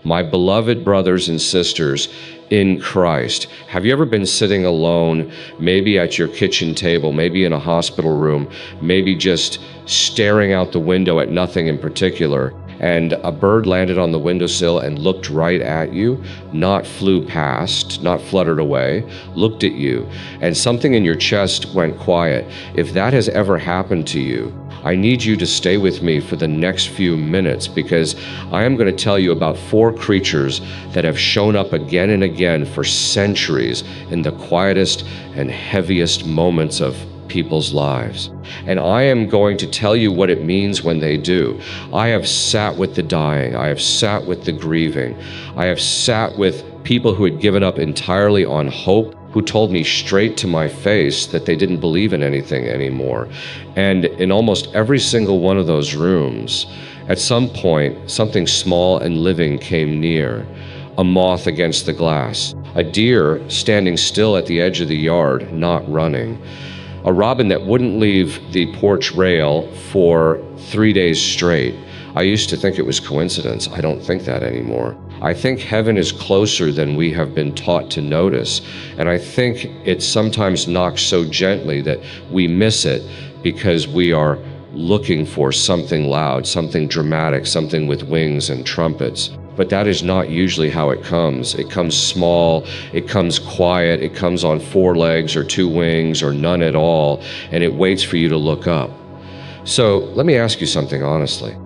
My beloved brothers and sisters in Christ. Have you ever been sitting alone, maybe at your kitchen table, maybe in a hospital room, maybe just staring out the window at nothing in particular, and a bird landed on the windowsill and looked right at you, not flew past, not fluttered away, looked at you, and something in your chest went quiet? If that has ever happened to you, I need you to stay with me for the next few minutes, because I am going to tell you about 4 creatures that have shown up again and again for centuries in the quietest and heaviest moments of people's lives. And I am going to tell you what it means when they do. I have sat with the dying. I have sat with the grieving. I have sat with people who had given up entirely on hope, who told me straight to my face that they didn't believe in anything anymore. And in almost every single one of those rooms, at some point, something small and living came near. A moth against the glass, a deer standing still at the edge of the yard, not running, a robin that wouldn't leave the porch rail for 3 days straight. I used to think it was coincidence. I don't think that anymore. I think heaven is closer than we have been taught to notice, and I think it sometimes knocks so gently that we miss it because we are looking for something loud, something dramatic, something with wings and trumpets. But that is not usually how it comes. It comes small, it comes quiet, it comes on 4 legs or 2 wings or none at all, and it waits for you to look up. So let me ask you something honestly.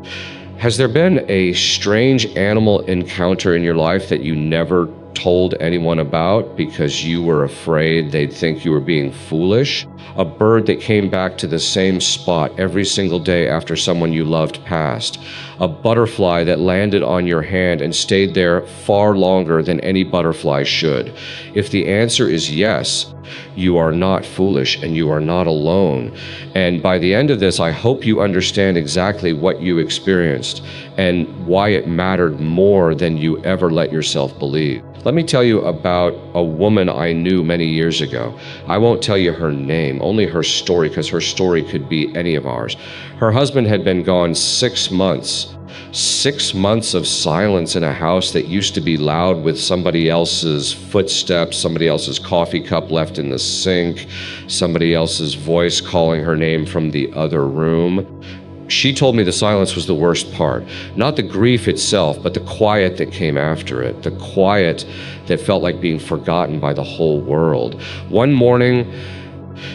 Has there been a strange animal encounter in your life that you never told anyone about because you were afraid they'd think you were being foolish? A bird that came back to the same spot every single day after someone you loved passed? A butterfly that landed on your hand and stayed there far longer than any butterfly should? If the answer is yes, you are not foolish and you are not alone. And by the end of this, I hope you understand exactly what you experienced and why it mattered more than you ever let yourself believe. Let me tell you about a woman I knew many years ago. I won't tell you her name, only her story, because her story could be any of ours. Her husband had been gone 6 months. 6 months of silence in a house that used to be loud with somebody else's footsteps, somebody else's coffee cup left in the sink, somebody else's voice calling her name from the other room. She told me the silence was the worst part. Not the grief itself, but the quiet that came after it. The quiet that felt like being forgotten by the whole world. One morning,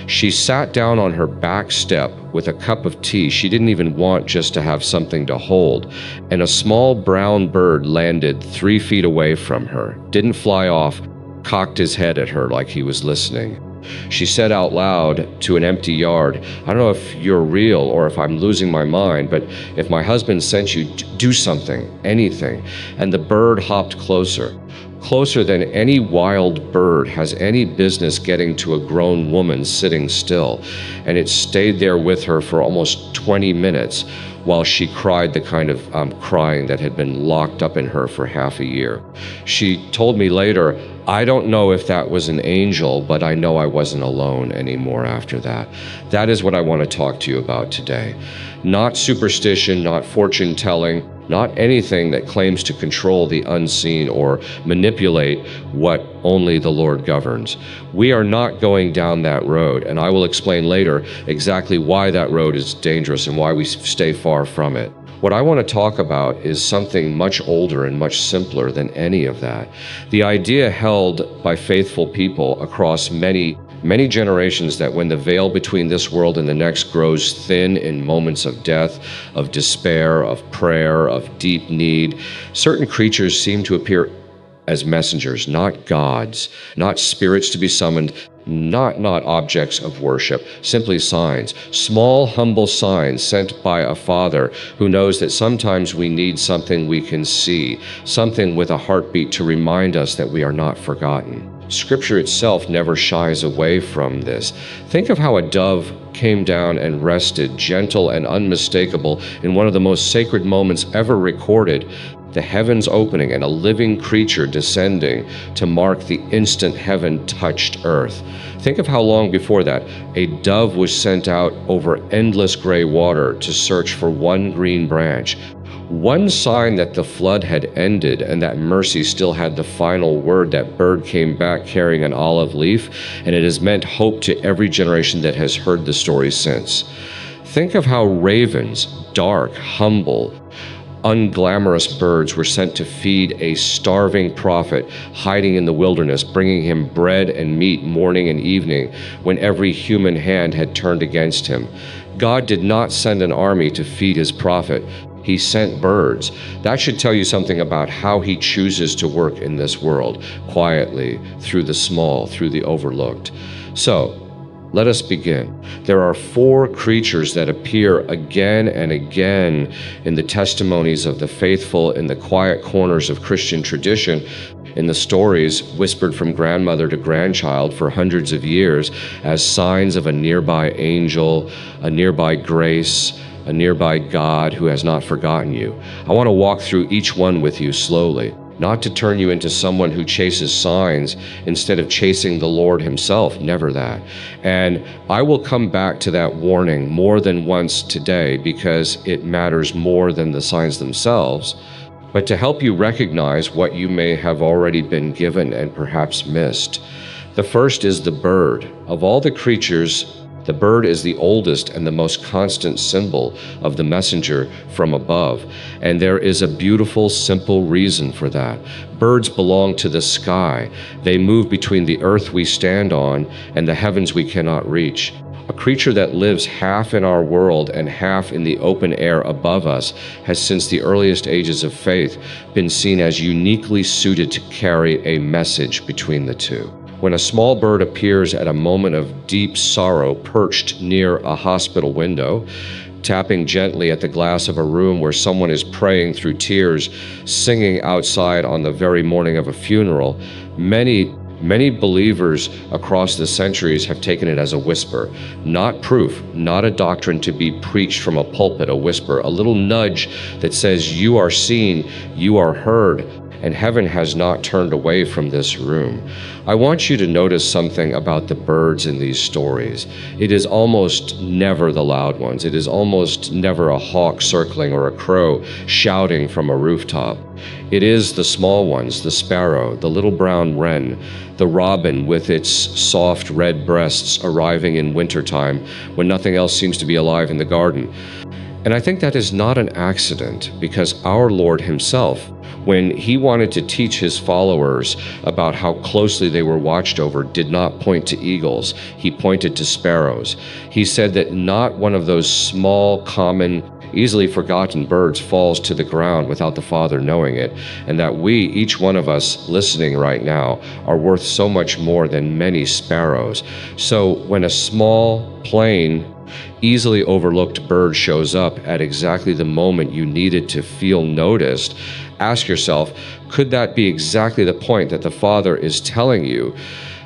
she sat down on her back step with a cup of tea. She didn't even want just to have something to hold. And a small brown bird landed 3 feet away from her, didn't fly off, cocked his head at her like he was listening. She said out loud to an empty yard, "I don't know if you're real or if I'm losing my mind, but if my husband sent you, do something, anything." And the bird hopped closer. Closer than any wild bird has any business getting to a grown woman sitting still. And it stayed there with her for almost 20 minutes while she cried the kind of crying that had been locked up in her for half a year. She told me later, "I don't know if that was an angel, but I know I wasn't alone anymore after that." That is what I want to talk to you about today. Not superstition, not fortune telling, not anything that claims to control the unseen or manipulate what only the Lord governs. We are not going down that road, and I will explain later exactly why that road is dangerous and why we stay far from it. What I want to talk about is something much older and much simpler than any of that. The idea held by faithful people across many generations that when the veil between this world and the next grows thin in moments of death, of despair, of prayer, of deep need, certain creatures seem to appear as messengers, not gods, not spirits to be summoned, not objects of worship, simply signs, small, humble signs sent by a Father who knows that sometimes we need something we can see, something with a heartbeat to remind us that we are not forgotten. Scripture itself never shies away from this. Think of how a dove came down and rested, gentle and unmistakable, in one of the most sacred moments ever recorded, the heavens opening and a living creature descending to mark the instant heaven touched earth. Think of how long before that a dove was sent out over endless gray water to search for one green branch. One sign that the flood had ended and that mercy still had the final word. That bird came back carrying an olive leaf, and it has meant hope to every generation that has heard the story since. Think of how ravens, dark, humble, unglamorous birds were sent to feed a starving prophet hiding in the wilderness, bringing him bread and meat morning and evening when every human hand had turned against him. God did not send an army to feed his prophet. He sent birds. That should tell you something about how he chooses to work in this world, quietly, through the small, through the overlooked. So, let us begin. There are 4 creatures that appear again and again in the testimonies of the faithful in the quiet corners of Christian tradition, in the stories whispered from grandmother to grandchild for hundreds of years as signs of a nearby angel, a nearby grace, a nearby God who has not forgotten you. I want to walk through each one with you slowly, not to turn you into someone who chases signs instead of chasing the Lord himself, never that. And I will come back to that warning more than once today because it matters more than the signs themselves, but to help you recognize what you may have already been given and perhaps missed. The first is the bird. Of all the creatures, the bird is the oldest and the most constant symbol of the messenger from above, and there is a beautiful, simple reason for that. Birds belong to the sky. They move between the earth we stand on and the heavens we cannot reach. A creature that lives half in our world and half in the open air above us has since the earliest ages of faith been seen as uniquely suited to carry a message between the two. When a small bird appears at a moment of deep sorrow perched near a hospital window, tapping gently at the glass of a room where someone is praying through tears, singing outside on the very morning of a funeral, many believers across the centuries have taken it as a whisper, not proof, not a doctrine to be preached from a pulpit, a whisper, a little nudge that says you are seen, you are heard, and heaven has not turned away from this room. I want you to notice something about the birds in these stories. It is almost never the loud ones. It is almost never a hawk circling or a crow shouting from a rooftop. It is the small ones, the sparrow, the little brown wren, the robin with its soft red breasts arriving in wintertime when nothing else seems to be alive in the garden. And I think that is not an accident, because our Lord himself, when he wanted to teach his followers about how closely they were watched over, did not point to eagles. He pointed to sparrows. He said that not one of those small, common, easily forgotten birds falls to the ground without the Father knowing it, and that we, each one of us listening right now, are worth so much more than many sparrows. So when a small, plain, easily overlooked bird shows up at exactly the moment you needed to feel noticed, ask yourself, could that be exactly the point that the Father is telling you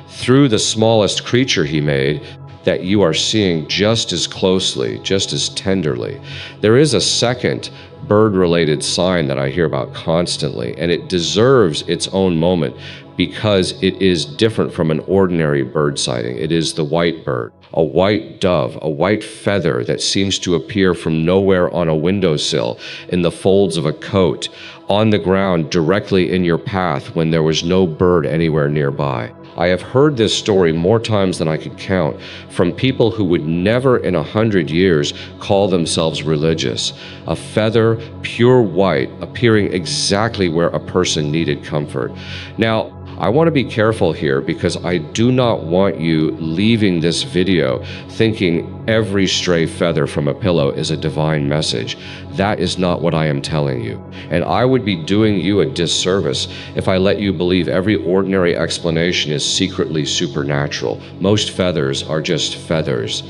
through the smallest creature he made, that you are seeing just as closely, just as tenderly? There is a second bird-related sign that I hear about constantly, and it deserves its own moment because it is different from an ordinary bird sighting. It is the white bird, a white dove, a white feather that seems to appear from nowhere on a windowsill, in the folds of a coat, on the ground directly in your path when there was no bird anywhere nearby. I have heard this story more times than I could count from people who would never in 100 years call themselves religious. A feather, pure white, appearing exactly where a person needed comfort. Now, I want to be careful here because I do not want you leaving this video thinking every stray feather from a pillow is a divine message. That is not what I am telling you. And I would be doing you a disservice if I let you believe every ordinary explanation is secretly supernatural. Most feathers are just feathers.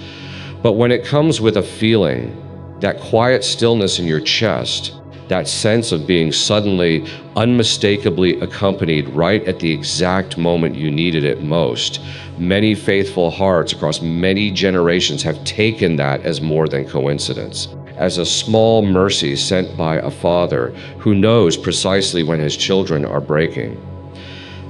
But when it comes with a feeling, that quiet stillness in your chest, that sense of being suddenly, unmistakably accompanied right at the exact moment you needed it most, many faithful hearts across many generations have taken that as more than coincidence, as a small mercy sent by a Father who knows precisely when his children are breaking.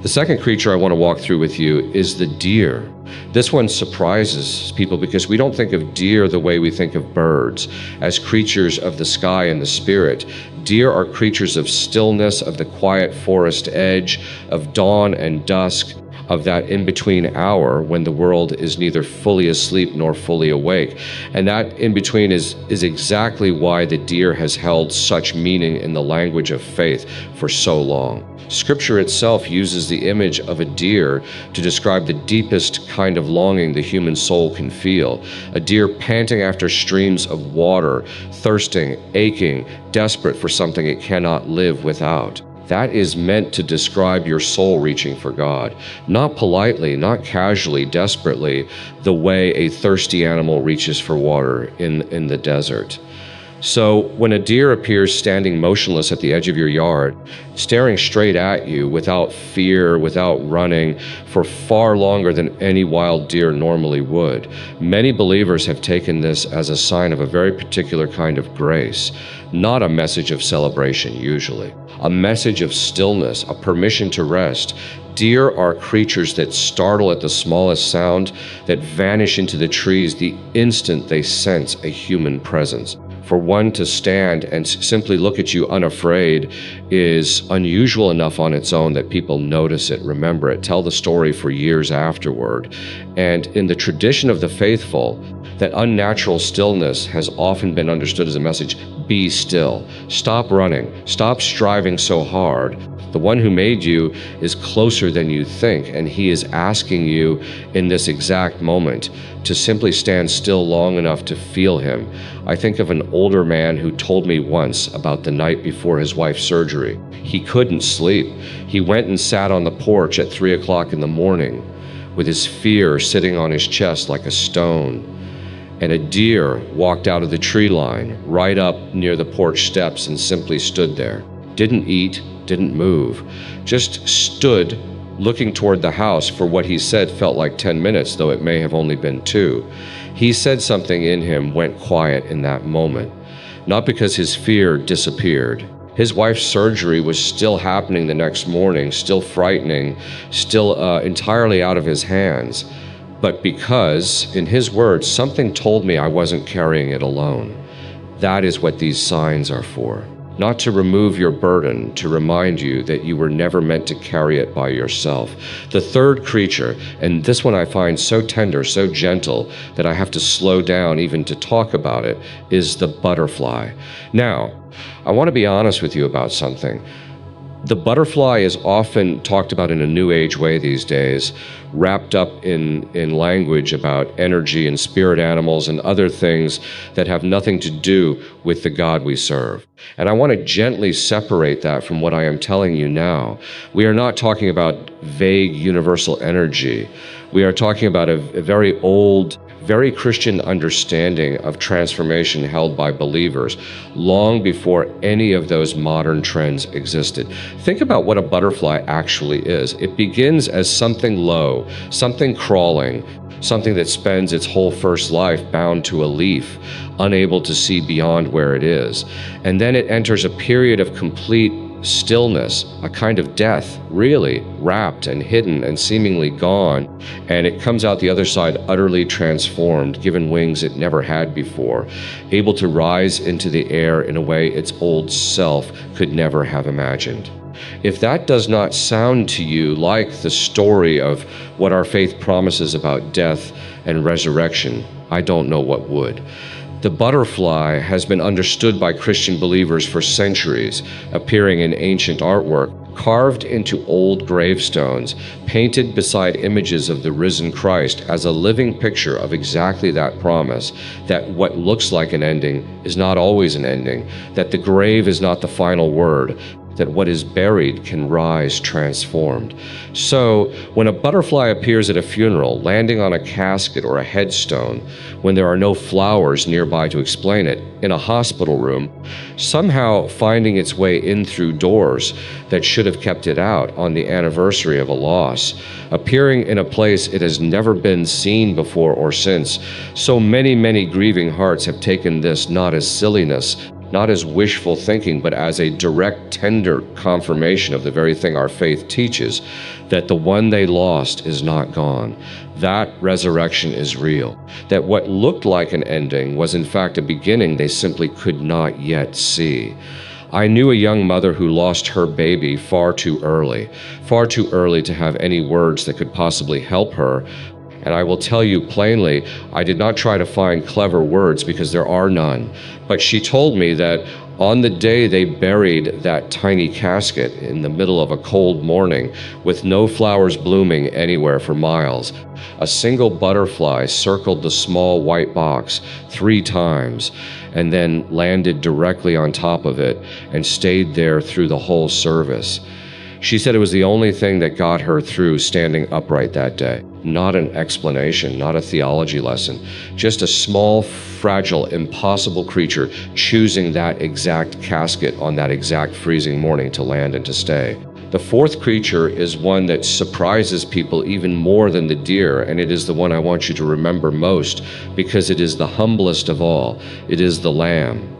The second creature I want to walk through with you is the deer. This one surprises people because we don't think of deer the way we think of birds, as creatures of the sky and the spirit. Deer are creatures of stillness, of the quiet forest edge, of dawn and dusk, of that in-between hour when the world is neither fully asleep nor fully awake. And that in-between is exactly why the deer has held such meaning in the language of faith for so long. Scripture itself uses the image of a deer to describe the deepest kind of longing the human soul can feel. A deer panting after streams of water, thirsting, aching, desperate for something it cannot live without. That is meant to describe your soul reaching for God, not politely, not casually, desperately, the way a thirsty animal reaches for water in the desert. So when a deer appears standing motionless at the edge of your yard, staring straight at you without fear, without running, for far longer than any wild deer normally would, many believers have taken this as a sign of a very particular kind of grace, not a message of celebration usually, a message of stillness, a permission to rest. Deer are creatures that startle at the smallest sound, that vanish into the trees the instant they sense a human presence. For one to stand and simply look at you unafraid is unusual enough on its own that people notice it, remember it, tell the story for years afterward. And in the tradition of the faithful, that unnatural stillness has often been understood as a message: be still, stop running, stop striving so hard. The one who made you is closer than you think, and he is asking you in this exact moment to simply stand still long enough to feel him. I think of an older man who told me once about the night before his wife's surgery. He couldn't sleep. He went and sat on the porch at 3 o'clock in the morning with his fear sitting on his chest like a stone. And a deer walked out of the tree line right up near the porch steps and simply stood there. Didn't eat, didn't move, just stood looking toward the house for what he said felt like 10 minutes, though it may have only been 2. He said something in him went quiet in that moment, not because his fear disappeared. His wife's surgery was still happening the next morning, still frightening, still entirely out of his hands, but because, in his words, something told me I wasn't carrying it alone. That is what these signs are for. Not to remove your burden, to remind you that you were never meant to carry it by yourself. The third creature, and this one I find so tender, so gentle, that I have to slow down even to talk about it, is the butterfly. Now, I want to be honest with you about something. The butterfly is often talked about in a new age way these days, wrapped up in language about energy and spirit animals and other things that have nothing to do with the God we serve. And I want to gently separate that from what I am telling you now. We are not talking about vague universal energy. We are talking about a very old, very Christian understanding of transformation held by believers long before any of those modern trends existed. Think about what a butterfly actually is. It begins as something low, something crawling, something that spends its whole first life bound to a leaf, unable to see beyond where it is. And then it enters a period of complete stillness, a kind of death, really, wrapped and hidden and seemingly gone, and it comes out the other side utterly transformed, given wings it never had before, able to rise into the air in a way its old self could never have imagined. If that does not sound to you like the story of what our faith promises about death and resurrection, I don't know what would. The butterfly has been understood by Christian believers for centuries, appearing in ancient artwork, carved into old gravestones, painted beside images of the risen Christ as a living picture of exactly that promise, that what looks like an ending is not always an ending, that the grave is not the final word, that what is buried can rise transformed. So, when a butterfly appears at a funeral, landing on a casket or a headstone, when there are no flowers nearby to explain it, in a hospital room, somehow finding its way in through doors that should have kept it out on the anniversary of a loss, appearing in a place it has never been seen before or since, so many, many grieving hearts have taken this not as silliness, not as wishful thinking, but as a direct, tender confirmation of the very thing our faith teaches, that the one they lost is not gone. That resurrection is real. That what looked like an ending was in fact a beginning they simply could not yet see. I knew a young mother who lost her baby far too early to have any words that could possibly help her. And I will tell you plainly, I did not try to find clever words because there are none. But she told me that on the day they buried that tiny casket in the middle of a cold morning with no flowers blooming anywhere for miles, a single butterfly circled the small white box 3 times and then landed directly on top of it and stayed there through the whole service. She said it was the only thing that got her through standing upright that day. Not an explanation, not a theology lesson, just a small, fragile, impossible creature choosing that exact casket on that exact freezing morning to land and to stay. The 4th creature is one that surprises people even more than the deer, and it is the one I want you to remember most because it is the humblest of all. It is the lamb.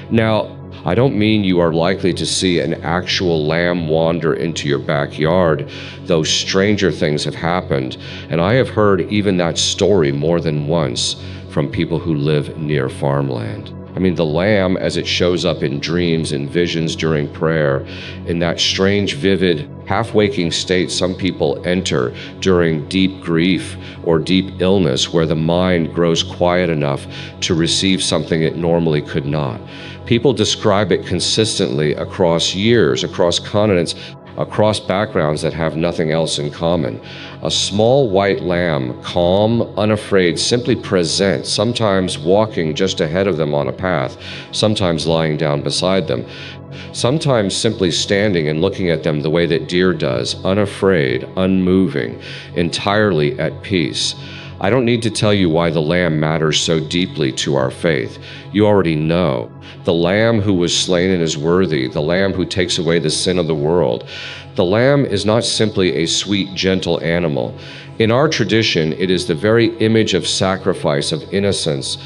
Now, I don't mean you are likely to see an actual lamb wander into your backyard, though stranger things have happened, and I have heard even that story more than once from people who live near farmland. I mean, the lamb, as it shows up in dreams and visions during prayer, in that strange, vivid, half-waking state some people enter during deep grief or deep illness, where the mind grows quiet enough to receive something it normally could not. People describe it consistently across years, across continents, across backgrounds that have nothing else in common. A small white lamb, calm, unafraid, simply present, sometimes walking just ahead of them on a path, sometimes lying down beside them, sometimes simply standing and looking at them the way that deer does, unafraid, unmoving, entirely at peace. I don't need to tell you why the lamb matters so deeply to our faith. You already know. The lamb who was slain and is worthy, the lamb who takes away the sin of the world. The lamb is not simply a sweet, gentle animal. In our tradition, it is the very image of sacrifice, of innocence,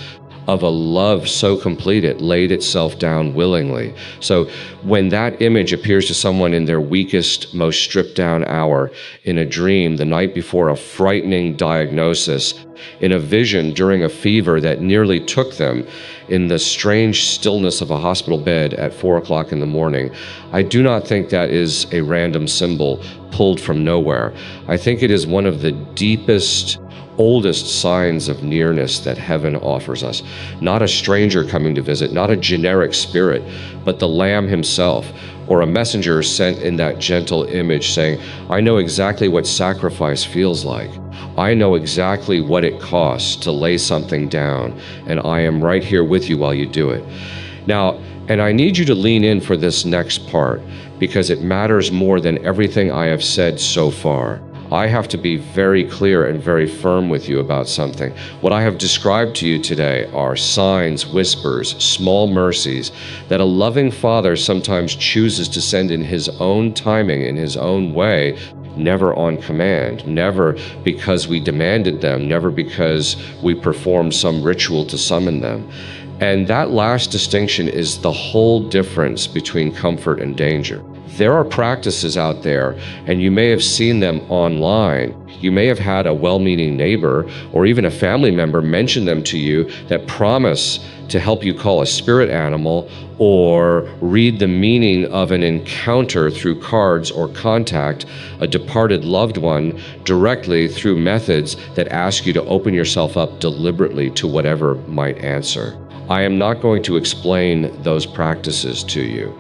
of a love so complete it laid itself down willingly. So when that image appears to someone in their weakest, most stripped down hour, in a dream the night before a frightening diagnosis, in a vision during a fever that nearly took them, in the strange stillness of a hospital bed at 4 o'clock in the morning, I do not think that is a random symbol pulled from nowhere. I think it is one of the deepest, oldest signs of nearness that heaven offers us. Not a stranger coming to visit, not a generic spirit, but the Lamb himself, or a messenger sent in that gentle image saying, I know exactly what sacrifice feels like. I know exactly what it costs to lay something down, and I am right here with you while you do it. Now, and I need you to lean in for this next part, because it matters more than everything I have said so far. I have to be very clear and very firm with you about something. What I have described to you today are signs, whispers, small mercies that a loving Father sometimes chooses to send in His own timing, in His own way, never on command, never because we demanded them, never because we performed some ritual to summon them. And that last distinction is the whole difference between comfort and danger. There are practices out there, and you may have seen them online. You may have had a well-meaning neighbor or even a family member mention them to you that promise to help you call a spirit animal or read the meaning of an encounter through cards or contact a departed loved one directly through methods that ask you to open yourself up deliberately to whatever might answer. I am not going to explain those practices to you.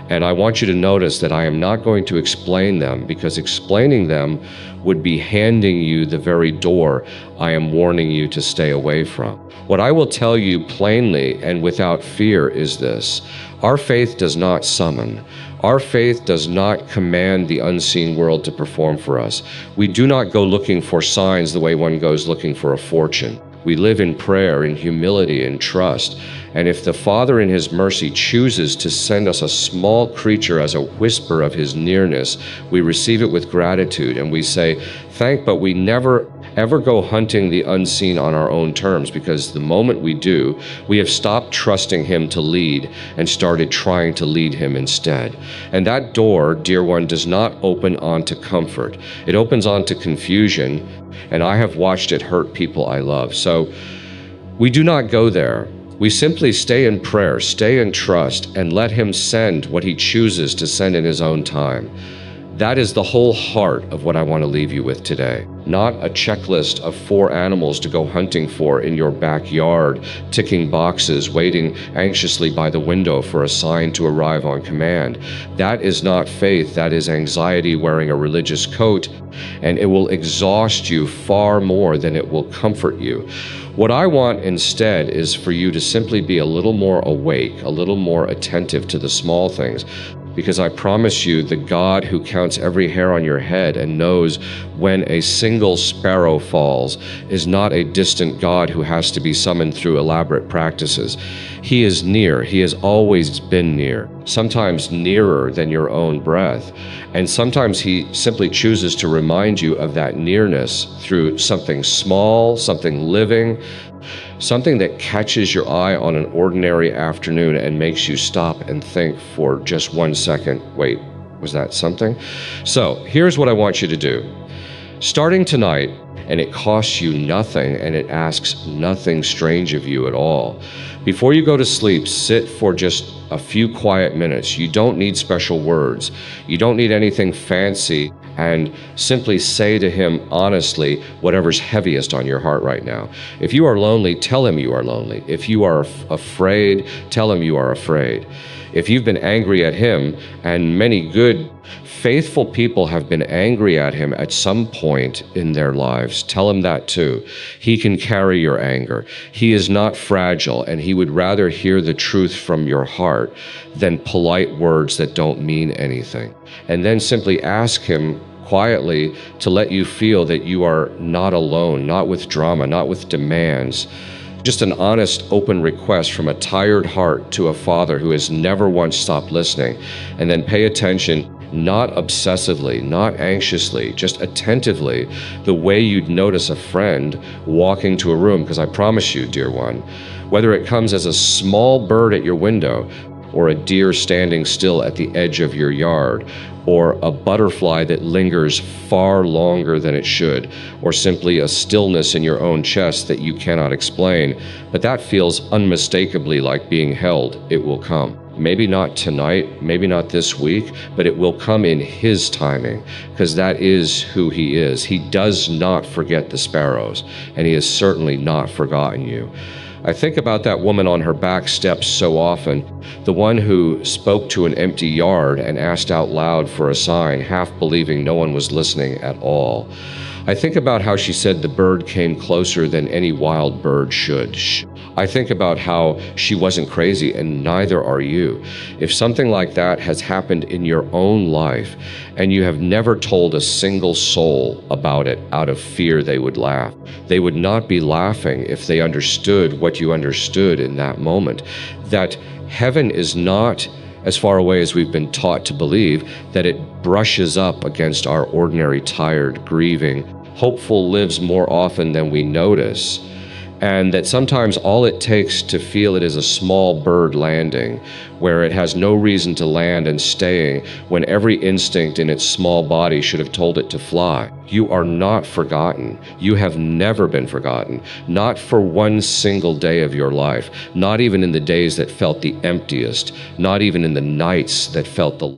And I want you to notice that I am not going to explain them, because explaining them would be handing you the very door I am warning you to stay away from. What I will tell you plainly and without fear is this: our faith does not summon. Our faith does not command the unseen world to perform for us. We do not go looking for signs the way one goes looking for a fortune. We live in prayer, in humility, in trust. And if the Father in His mercy chooses to send us a small creature as a whisper of His nearness, we receive it with gratitude and we say, but we never ever go hunting the unseen on our own terms, because the moment we do, we have stopped trusting Him to lead and started trying to lead Him instead. And that door, dear one, does not open onto comfort. It opens onto confusion, and I have watched it hurt people I love. So we do not go there. We simply stay in prayer, stay in trust, and let Him send what He chooses to send in His own time. That is the whole heart of what I want to leave you with today. Not a checklist of 4 animals to go hunting for in your backyard, ticking boxes, waiting anxiously by the window for a sign to arrive on command. That is not faith, that is anxiety wearing a religious coat, and it will exhaust you far more than it will comfort you. What I want instead is for you to simply be a little more awake, a little more attentive to the small things. Because I promise you, the God who counts every hair on your head and knows when a single sparrow falls is not a distant God who has to be summoned through elaborate practices. He is near. He has always been near, sometimes nearer than your own breath. And sometimes He simply chooses to remind you of that nearness through something small, something living, something that catches your eye on an ordinary afternoon and makes you stop and think for just 1 second. Wait, was that something? So here's what I want you to do. Starting tonight, and it costs you nothing and it asks nothing strange of you at all. Before you go to sleep, sit for just a few quiet minutes. You don't need special words. You don't need anything fancy. And simply say to Him honestly whatever's heaviest on your heart right now. If you are lonely, tell Him you are lonely. If you are afraid, tell Him you are afraid. If you've been angry at Him, and many good, faithful people have been angry at Him at some point in their lives, tell Him that too. He can carry your anger. He is not fragile, and He would rather hear the truth from your heart than polite words that don't mean anything. And then simply ask Him quietly to let you feel that you are not alone, not with drama, not with demands. Just an honest, open request from a tired heart to a Father who has never once stopped listening. And then pay attention, not obsessively, not anxiously, just attentively, the way you'd notice a friend walking to a room. Because I promise you, dear one, whether it comes as a small bird at your window, or a deer standing still at the edge of your yard, or a butterfly that lingers far longer than it should, or simply a stillness in your own chest that you cannot explain, but that feels unmistakably like being held, it will come. Maybe not tonight, maybe not this week, but it will come in His timing, because that is who He is. He does not forget the sparrows, and He has certainly not forgotten you. I think about that woman on her back steps so often, the one who spoke to an empty yard and asked out loud for a sign, half believing no one was listening at all. I think about how she said the bird came closer than any wild bird should. I think about how she wasn't crazy, and neither are you. If something like that has happened in your own life, and you have never told a single soul about it out of fear they would laugh, they would not be laughing if they understood what you understood in that moment. That heaven is not as far away as we've been taught to believe, that it brushes up against our ordinary, tired, grieving, hopeful lives more often than we notice. And that sometimes all it takes to feel it is a small bird landing, where it has no reason to land and staying when every instinct in its small body should have told it to fly. You are not forgotten. You have never been forgotten, not for one single day of your life, not even in the days that felt the emptiest, not even in the nights that felt the